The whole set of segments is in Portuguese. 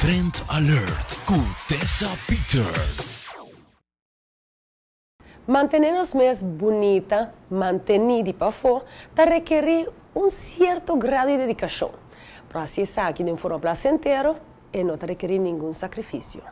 Trend Alert con Tessa Peters. Mantenernos más bonita, mantenida para fora, te requiere un cierto grado de dedicación. Pero así es aquí de forma placentera y no te requiere ningún sacrificio.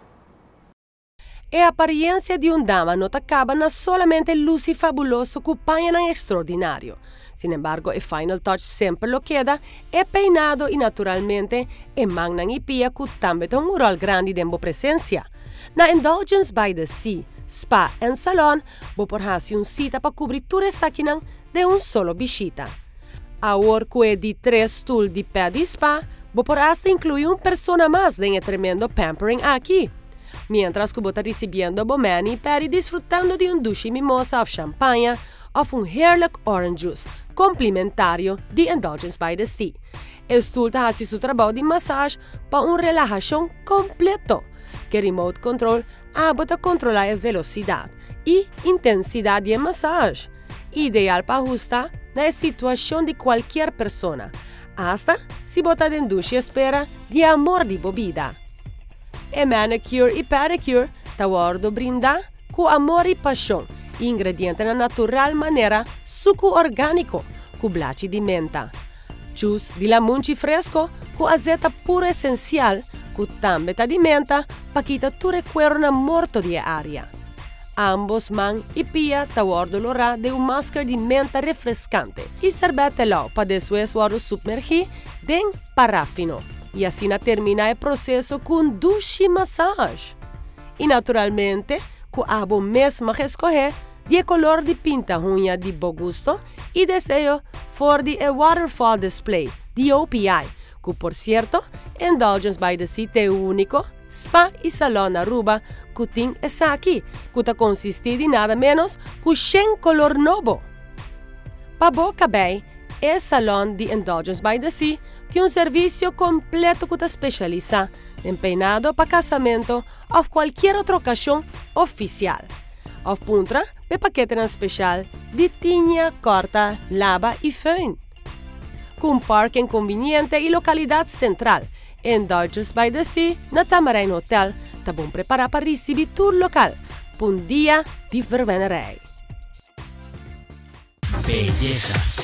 A aparência de dama não acaba na solamente luz e fabuloso que pañan extraordinario. Sin embargo, el final touch sempre lo queda, é peinado e naturalmente, e magnan e pia que também tem un rol grande de presença. Na Indulgence by the Sea, Spa and Salon, vou por un cita para cobrir tudo isso aqui de un solo visita. A orco é de 3 stools de pé de spa, vou por hasta incluir un persona más de tremendo pampering aqui. Mientras que você está recebendo bomani para disfrutando de duche mimosa ou champanhe ou heerlijk orange juice, complementário de Indulgence by the Sea. O stoel está fazendo seu trabalho de massagem para relaxação completo, que remote control ajuda a controlar a velocidade e intensidade de massagem, ideal para ajustar na situação de qualquer pessoa, hasta se você está em duche espera de amor de bebida. E manicure e pedicure te guardo brindar com amor e paixão, ingrediente na natural maneira, suco orgânico, com blachi de menta, juice de lamunchi fresco com azeta pura essencial, com também de menta, para quitar todo o cuero na morto de área. Ambos man e pia te guardo l'ora de máscara de menta refrescante e servetelo para depois guardo submergir em parafino. E assim termina o processo com duche massagem. E naturalmente, com a mesma escolher de color de pinta unha de bom gosto e desejo for de waterfall display de OPI, que por cierto, Indulgence by the Sea é o único spa e salão na Aruba que tem essa aqui, que está consiste de nada menos que 100 color novo. Para boca bem, o salão de Indulgence by the Sea tem serviço completo que te especializa em peinado para casamento ou qualquer outra ocasião oficial. Ou puntra, o paquete especial de tinha, corta, lava e fön. Com parking conveniente e localidade central, Indulgence by the Sea na Tamarain Hotel está bom preparar para receber todo local para dia de vervenere. Belleza.